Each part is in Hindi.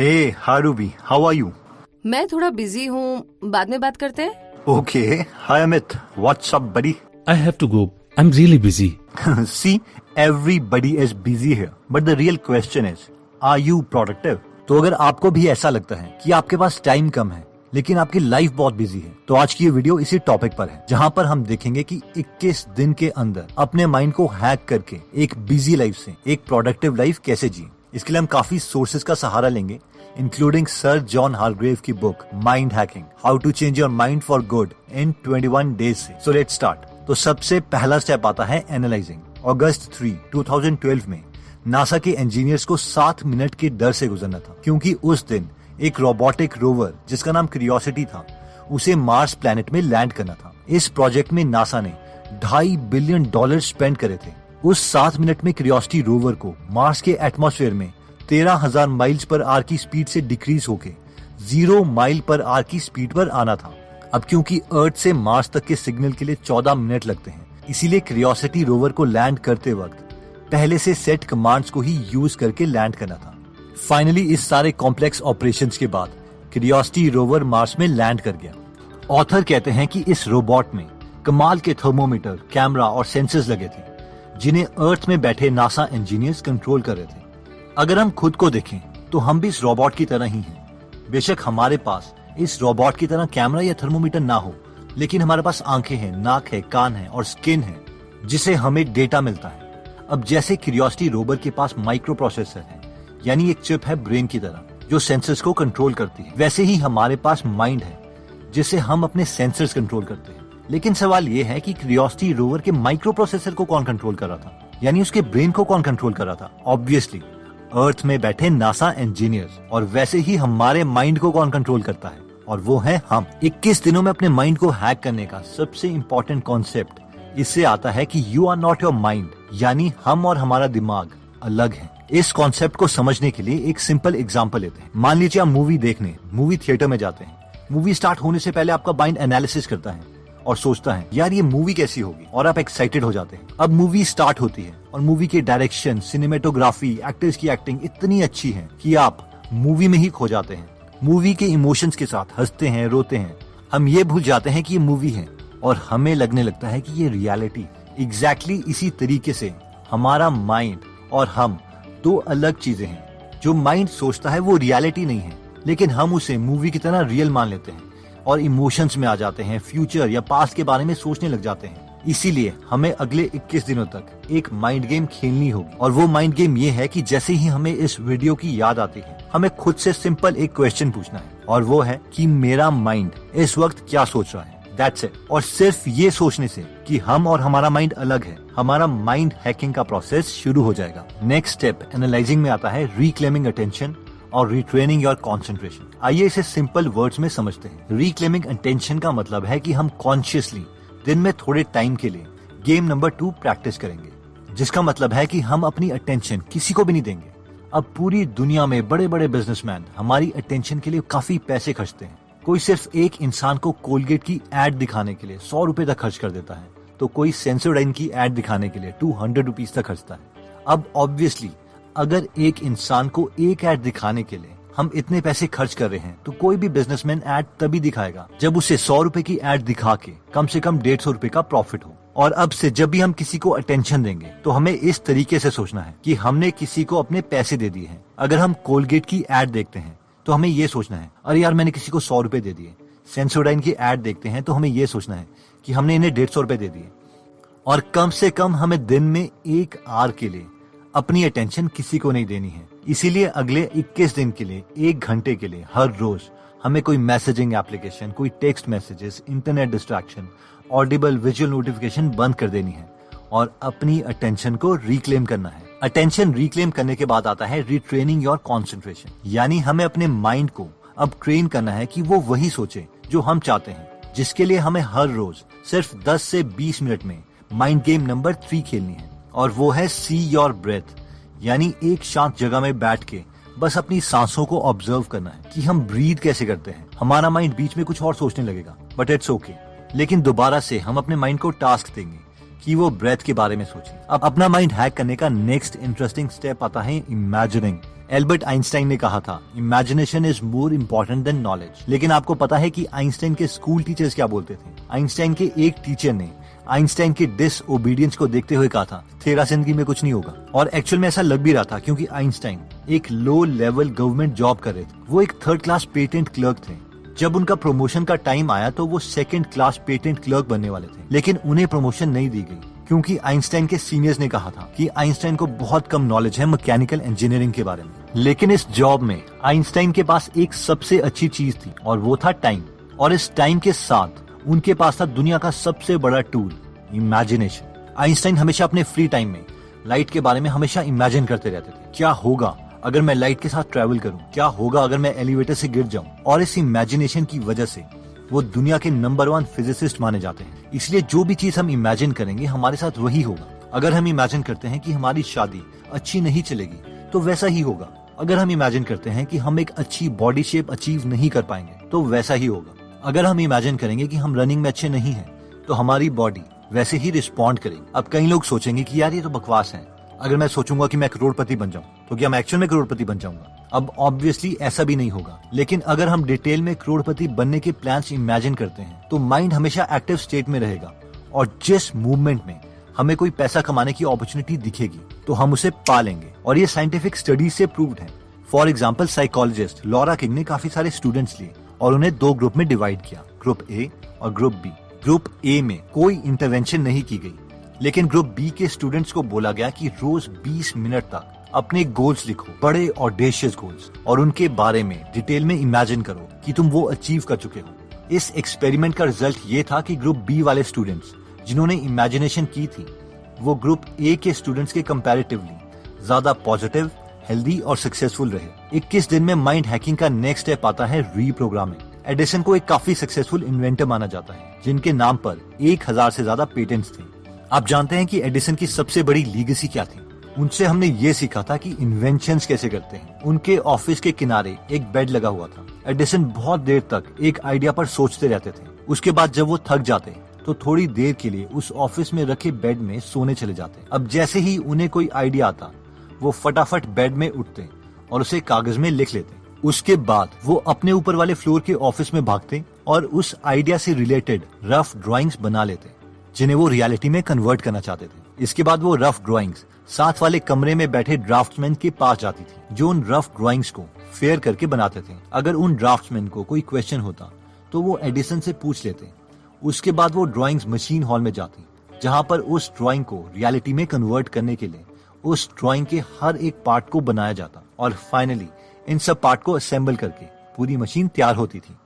Hey, hi Ruby, how are you? मैं थोड़ा बिजी हूँ, बाद में बात करते हैं। Okay, hi Amit, what's up buddy? I have to go. I'm really busy. See, everybody is busy here, but the real question is, are you productive? तो अगर आपको भी ऐसा लगता है कि आपके पास टाइम कम है लेकिन आपकी लाइफ बहुत बिजी है, तो आज की ये वीडियो इसी टॉपिक पर है, जहाँ पर हम देखेंगे कि 21 दिन के अंदर अपने माइंड को हैक करके एक बिजी लाइफ से एक प्रोडक्टिव लाइफ कैसे जिए। इसके लिए हम काफी सोर्सेज का सहारा लेंगे, इंक्लूडिंग सर जॉन हार्ग्रेव की book mind hacking, how to change your mind for good in 21 days से। So let's start. तो सबसे पहला स्टेप आता है एनालाइजिंग। अगस्त 3, 2012 में नासा के इंजीनियर्स को 7 मिनट के डर से गुजरना था, क्योंकि उस दिन एक रोबोटिक रोवर जिसका नाम क्यूरियोसिटी था, उसे मार्स प्लैनेट में लैंड करना था। इस प्रोजेक्ट में नासा ने $2.5 बिलियन स्पेंड करे थे। उस 7 मिनट में क्यूरियोसिटी रोवर को मार्स के एटमॉस्फेयर में 13,000 माइल्स पर आवर की स्पीड से डिक्रीज होके 0 माइल पर आवर की स्पीड पर आना था। अब क्योंकि अर्थ से मार्स तक के सिग्नल के लिए 14 मिनट लगते हैं, इसीलिए क्यूरियोसिटी रोवर को लैंड करते वक्त पहले से सेट कमांड्स को ही यूज करके लैंड करना था। फाइनली इस सारे कॉम्प्लेक्स ऑपरेशंस के बाद क्यूरियोसिटी रोवर मार्स में लैंड कर गया। ऑथर कहते हैं कि इस रोबोट में कमाल के थर्मोमीटर, कैमरा और सेंसर्स लगे थे, जिन्हें अर्थ में बैठे नासा इंजीनियर्स कंट्रोल कर रहे थे। अगर हम खुद को देखें तो हम भी इस रोबोट की तरह ही हैं। बेशक हमारे पास इस रोबोट की तरह कैमरा या थर्मोमीटर ना हो, लेकिन हमारे पास आंखें हैं, नाक है, कान है और स्किन है, जिसे हमें डेटा मिलता है। अब जैसे क्यूरियोसिटी रोवर के पास माइक्रो प्रोसेसर है, यानी एक चिप है ब्रेन की तरह जो सेंसर्स को कंट्रोल करती है, वैसे ही हमारे पास माइंड है जिससे हम अपने सेंसर्स कंट्रोल करते हैं। लेकिन सवाल ये है कि क्यूरियोसिटी रोवर के माइक्रो प्रोसेसर को कौन कंट्रोल कर रहा था, यानी उसके ब्रेन को कौन कंट्रोल कर रहा था? ऑब्वियसली अर्थ में बैठे नासा इंजीनियर्स। और वैसे ही हमारे माइंड को कौन कंट्रोल करता है, और वो है हम। 21 दिनों में अपने माइंड को हैक करने का सबसे इम्पोर्टेंट कॉन्सेप्ट इससे आता है कि you are not your mind, यानी हम और हमारा दिमाग अलग है। इस कॉन्सेप्ट को समझने के लिए एक सिंपल एग्जांपल लेते हैं। मान लीजिए आप मूवी देखने मूवी थिएटर में जाते हैं। मूवी स्टार्ट होने से पहले आपका माइंड एनालिसिस करता है और सोचता है यार ये मूवी कैसी होगी, और आप एक्साइटेड हो जाते हैं। अब मूवी स्टार्ट होती है और मूवी के डायरेक्शन, सिनेमेटोग्राफी, एक्टर्स की एक्टिंग इतनी अच्छी है कि आप मूवी में ही खो जाते हैं। मूवी के इमोशंस के साथ हंसते हैं, रोते हैं। हम ये भूल जाते हैं कि ये मूवी है और हमें लगने लगता है कि ये रियलिटी। एग्जैक्टली इसी तरीके से हमारा माइंड और हम दो अलग चीजें हैं। जो माइंड सोचता है वो रियलिटी नहीं है, लेकिन हम उसे मूवी की तरह रियल मान लेते हैं और इमोशंस में आ जाते हैं, फ्यूचर या पास्ट के बारे में सोचने लग जाते हैं। इसीलिए हमें अगले 21 दिनों तक एक माइंड गेम खेलनी होगी, और वो माइंड गेम ये है कि जैसे ही हमें इस वीडियो की याद आती है, हमें खुद से सिंपल एक क्वेश्चन पूछना है, और वो है कि मेरा माइंड इस वक्त क्या सोच रहा है। That's it. और सिर्फ ये सोचने से कि हम और हमारा माइंड अलग है, हमारा माइंड हैकिंग का प्रोसेस शुरू हो जाएगा। नेक्स्ट स्टेप एनालाइजिंग में आता है रिक्लेमिंग अटेंशन और रिट्रेनिंग योर कंसंट्रेशन। आइए इसे सिंपल वर्ड्स में समझते हैं। रिक्लेमिंग अटेंशन का मतलब है कि हम कॉन्शियसली दिन में थोड़े टाइम के लिए गेम नंबर 2 प्रैक्टिस करेंगे, जिसका मतलब है कि हम अपनी अटेंशन किसी को भी नहीं देंगे। अब पूरी दुनिया में बड़े बड़े बिजनेसमैन हमारी अटेंशन के लिए काफी पैसे खर्चते हैं। कोई सिर्फ एक इंसान को कोलगेट की एड दिखाने के लिए 100 रुपए तक खर्च कर देता है, तो कोई सेंसोडाइन की एड दिखाने के लिए 200 रुपीज तक खर्चता है। अब ऑब्वियसली अगर एक इंसान को एक एड दिखाने के लिए हम इतने पैसे खर्च कर रहे हैं, तो कोई भी बिजनेसमैन एड तभी दिखाएगा जब उसे 100 रुपए की एड दिखा के कम से कम 150 रुपए का प्रॉफिट हो। और अब से जब भी हम किसी को अटेंशन देंगे तो हमें इस तरीके से सोचना है कि हमने किसी को अपने पैसे दे दिए हैं। अगर हम कोलगेट की एड देखते हैं तो हमें ये सोचना है अरे यार मैंने किसी को 100 रुपए दे दिए। सेंसोडाइन की एड देखते हैं तो हमें ये सोचना है कि हमने इन्हें 150 रुपए दे दिए। और कम से कम हमें दिन में 1 आवर के लिए अपनी अटेंशन किसी को नहीं देनी है। इसीलिए अगले 21 दिन के लिए 1 घंटे के लिए हर रोज हमें कोई मैसेजिंग एप्लीकेशन, कोई text messages, internet distraction, Audible visual notification बंद कर देनी है और अपनी अटेंशन को रिक्लेम करना है। अटेंशन रिक्लेम करने के बाद आता है रिट्रेनिंग योर कंसंट्रेशन, यानी हमें अपने माइंड को अब ट्रेन करना है कि वो वही सोचे जो हम चाहते हैं, जिसके लिए हमें हर रोज सिर्फ 10 से 20 मिनट में माइंड गेम नंबर 3 खेलनी है, और वो है सी योर ब्रेथ, यानी एक शांत जगह में बैठ के बस अपनी सांसों को ऑब्जर्व करना है कि हम ब्रीथ कैसे करते हैं। हमारा माइंड बीच में कुछ और सोचने लगेगा, बट इट्स ओके। लेकिन दोबारा से हम अपने माइंड को टास्क देंगे कि वो ब्रेथ के बारे में सोचे। अब अपना माइंड हैक करने का नेक्स्ट इंटरेस्टिंग स्टेप आता है इमेजिनिंग। एल्बर्ट आइंस्टाइन ने कहा था, imagination is more important then knowledge. लेकिन आपको पता है कि आइंस्टाइन के स्कूल टीचर्स क्या बोलते थे? आइंस्टाइन के एक टीचर ने आइंस्टाइन के डिसओबीडियंस को देखते हुए कहा था, तेरा जिंदगी में कुछ नहीं होगा। और एक्चुअल में ऐसा लग भी रहा था, क्योंकि आइंस्टाइन एक लो लेवल गवर्नमेंट जॉब कर रहे थे। वो एक 3rd क्लास पेटेंट क्लर्क थे। जब उनका प्रमोशन का टाइम आया तो वो 2nd क्लास पेटेंट क्लर्क बनने वाले थे, लेकिन उन्हें प्रमोशन नहीं दी गई, क्योंकि आइंस्टाइन के सीनियर्स ने कहा था कि आइंस्टाइन को बहुत कम नॉलेज है मैकेनिकल इंजीनियरिंग के बारे में। लेकिन इस जॉब में आइंस्टाइन के पास एक सबसे अच्छी चीज थी, और वो था टाइम। और इस टाइम के साथ उनके पास था दुनिया का सबसे बड़ा टूल, इमेजिनेशन। आइंस्टाइन हमेशा अपने फ्री टाइम में लाइट के बारे में हमेशा इमेजिन करते रहते थे। क्या होगा अगर मैं लाइट के साथ ट्रैवल करूं? क्या होगा अगर मैं एलिवेटर से गिर जाऊं? और इस इमेजिनेशन की वजह से वो दुनिया के नंबर 1 फिजिसिस्ट माने जाते हैं। इसलिए जो भी चीज हम इमेजिन करेंगे हमारे साथ वही होगा। अगर हम इमेजिन करते हैं कि हमारी शादी अच्छी नहीं चलेगी तो वैसा ही होगा। अगर हम इमेजिन करते हैं कि हम एक अच्छी बॉडी शेप अचीव नहीं कर पाएंगे तो वैसा ही होगा। अगर हम इमेजिन करेंगे कि हम रनिंग में अच्छे नहीं हैं तो हमारी बॉडी वैसे ही रिस्पॉन्ड करेगी। अब कई लोग सोचेंगे कि यार ये तो बकवास है। अगर मैं सोचूंगा कि मैं करोड़पति बन जाऊं तो क्या मैं एक्चुअल में करोड़पति बन जाऊंगा? अब ऑब्वियसली ऐसा भी नहीं होगा। लेकिन अगर हम डिटेल में करोड़पति बनने के प्लान्स इमेजिन करते हैं तो माइंड हमेशा एक्टिव स्टेट में रहेगा, और जिस मूवमेंट में हमें कोई पैसा कमाने की अपॉर्चुनिटी दिखेगी तो हम उसे पा लेंगे। और ये साइंटिफिक स्टडीज से प्रूव्ड है। For example, psychologist Laura king ने काफी सारे स्टूडेंट्स लिए और उन्हें 2 ग्रुप में डिवाइड किया, ग्रुप ए और ग्रुप बी। ग्रुप ए में कोई इंटरवेंशन नहीं की गई, लेकिन ग्रुप बी के स्टूडेंट्स को बोला गया कि रोज 20 मिनट तक अपने गोल्स लिखो, बड़े ऑडेशियस गोल्स, और उनके बारे में डिटेल में इमेजिन करो कि तुम वो अचीव कर चुके हो। इस एक्सपेरिमेंट का रिजल्ट ये था कि ग्रुप बी वाले स्टूडेंट्स जिन्होंने इमेजिनेशन की थी वो ग्रुप ए के स्टूडेंट्स के कंपैरेटिवली ज्यादा पॉजिटिव, हेल्दी और सक्सेसफुल रहे। 21 दिन में माइंड हैकिंग का नेक्स्ट स्टेप आता है रीप्रोग्रामिंग। एडिसन को एक काफी सक्सेसफुल इन्वेंटर माना जाता है, जिनके नाम पर 1000 से ज्यादा पेटेंट्स थे। आप जानते हैं कि एडिसन की सबसे बड़ी लीगेसी क्या थी? उनसे हमने ये सीखा था कि इन्वेंशंस कैसे करते हैं। उनके ऑफिस के किनारे एक बेड लगा हुआ था। एडिसन बहुत देर तक एक आइडिया पर सोचते रहते थे। उसके बाद जब वो थक जाते तो थोड़ी देर के लिए उस ऑफिस में रखे बेड में सोने चले जाते। अब जैसे ही उन्हें कोई आइडिया आता वो फटाफट बेड में उठते और उसे कागज में लिख लेते। उसके बाद वो अपने ऊपर वाले फ्लोर के ऑफिस में भागते और उस आइडिया से रिलेटेड रफ ड्राइंग्स बना लेते, जिन्हें वो रियलिटी में कन्वर्ट करना चाहते थे। इसके बाद वो रफ ड्राइंग्स साथ वाले कमरे में बैठे ड्राफ्ट्समैन के पास जाती थी, जो उन रफ ड्राइंग्स को फेयर करके बनाते थे। अगर उन ड्राफ्ट्समैन को कोई क्वेश्चन होता तो वो एडिसन से पूछ लेते। उसके बाद वो ड्राइंग्स मशीन हॉल में जाती, जहां पर उस ड्राइंग को रियलिटी में कन्वर्ट करने के लिए उस ड्राइंग के हर एक पार्ट को बनाया जाता, और फाइनली इन सब पार्ट को असेंबल करके पूरी मशीन तैयार होती थी।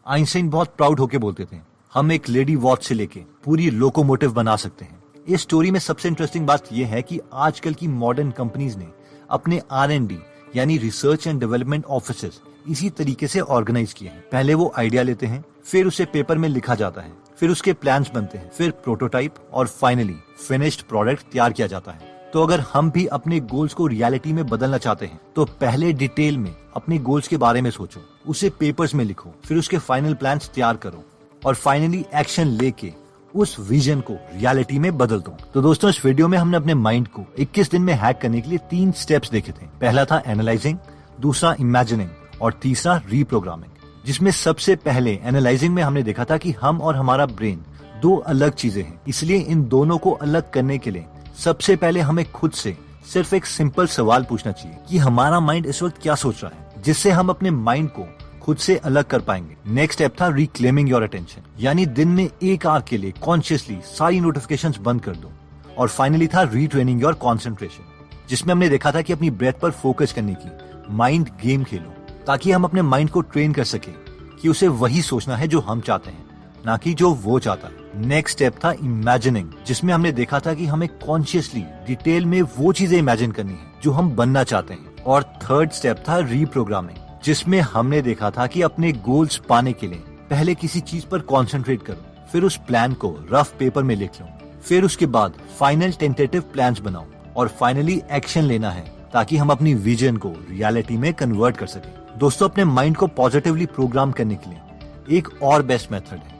आइंस्टाइन बहुत प्राउड होके बोलते थे, हम एक लेडी वॉच से लेके पूरी लोकोमोटिव बना सकते हैं। इस स्टोरी में सबसे इंटरेस्टिंग बात यह है कि आजकल की मॉडर्न कंपनीज ने अपने R&D यानी रिसर्च एंड डेवलपमेंट ऑफिसेस इसी तरीके से ऑर्गेनाइज किए हैं। पहले वो आइडिया लेते हैं, फिर उसे पेपर में लिखा जाता है, फिर उसके प्लान्स बनते हैं, फिर प्रोटोटाइप, और फाइनली फिनिश्ड प्रोडक्ट तैयार किया जाता है। तो अगर हम भी अपने गोल्स को रियलिटी में बदलना चाहते हैं तो पहले डिटेल में अपने गोल्स के बारे में सोचो, उसे पेपर्स में लिखो, फिर उसके फाइनल प्लान्स तैयार करो, और फाइनली एक्शन लेके उस विजन को रियलिटी में बदल दो। तो दोस्तों, इस वीडियो में हमने अपने माइंड को 21 दिन में हैक करने के लिए 3 स्टेप्स देखे थे। पहला था एनालाइजिंग, दूसरा इमेजिनिंग, और तीसरा रीप्रोग्रामिंग। जिसमें सबसे पहले एनालाइजिंग में हमने देखा था कि हम और हमारा ब्रेन 2 अलग चीजें हैं, इसलिए इन दोनों को अलग करने के लिए सबसे पहले हमें खुद से सिर्फ एक सिंपल सवाल पूछना चाहिए कि हमारा माइंड इस वक्त क्या सोच रहा है, जिससे हम अपने माइंड को खुद से अलग कर पाएंगे। नेक्स्ट स्टेप था रिक्लेमिंग योर अटेंशन, यानी दिन में 1 आवर के लिए कॉन्शियसली सारी नोटिफिकेशंस बंद कर दो। और फाइनली था रीट्रेनिंग योर कॉन्सेंट्रेशन, जिसमें हमने देखा था कि अपनी ब्रेथ पर फोकस करने की माइंड गेम खेलो, ताकि हम अपने माइंड को ट्रेन कर सके कि उसे वही सोचना है जो हम चाहते हैं, ना कि जो वो चाहता है। नेक्स्ट स्टेप था इमेजिनिंग, जिसमें हमने देखा था कि हमें कॉन्शियसली डिटेल में वो चीजें इमेजिन करनी है जो हम बनना चाहते हैं। और थर्ड स्टेप था रीप्रोग्रामिंग, जिसमें हमने देखा था कि अपने गोल्स पाने के लिए पहले किसी चीज पर कॉन्सेंट्रेट करो, फिर उस प्लान को रफ पेपर में लिख लो, फिर उसके बाद फाइनल टेंटेटिव प्लान्स बनाओ, और फाइनली एक्शन लेना है ताकि हम अपनी विजन को रियलिटी में कन्वर्ट कर सके। दोस्तों, अपने माइंड को पॉजिटिवली प्रोग्राम करने के लिए एक और बेस्ट मेथड है,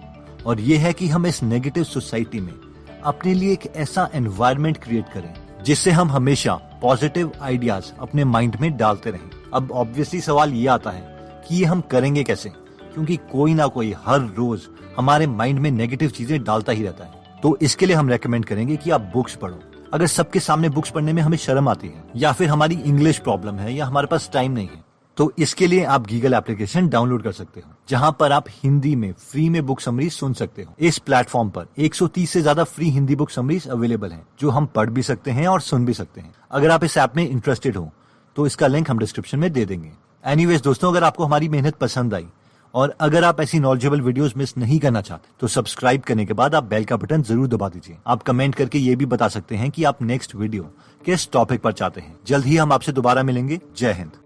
और ये है कि हम इस नेगेटिव सोसाइटी में अपने लिए एक ऐसा एनवायरनमेंट क्रिएट करें जिससे हम हमेशा पॉजिटिव आइडियाज अपने माइंड में डालते रहें। अब ऑब्वियसली सवाल ये आता है कि ये हम करेंगे कैसे, क्योंकि कोई ना कोई हर रोज हमारे माइंड में नेगेटिव चीजें डालता ही रहता है। तो इसके लिए हम रेकमेंड करेंगे कि आप बुक्स पढ़ो। अगर सबके सामने बुक्स पढ़ने में हमें शर्म आती है, या फिर हमारी इंग्लिश प्रॉब्लम है, या हमारे पास टाइम नहीं है, तो इसके लिए आप गीगल एप्लीकेशन डाउनलोड कर सकते हो, जहां पर आप हिंदी में फ्री में बुक समरीज सुन सकते हो। इस प्लेटफॉर्म पर 130 से ज्यादा free Hindi book summaries available हैं, जो हम पढ़ भी सकते हैं और सुन भी सकते हैं। अगर आप इस ऐप में इंटरेस्टेड हो तो इसका लिंक हम डिस्क्रिप्शन में दे देंगे। एनीवेज दोस्तों, अगर आपको हमारी मेहनत पसंद आई और अगर आप ऐसी नॉलेजेबल वीडियोस मिस नहीं करना चाहते तो सब्सक्राइब करने के बाद आप बेल का बटन जरूर दबा दीजिए। आप कमेंट करके ये भी बता सकते हैं कि आप नेक्स्ट वीडियो किस टॉपिक पर चाहते हैं। जल्द ही हम आपसे दोबारा मिलेंगे। जय हिंद।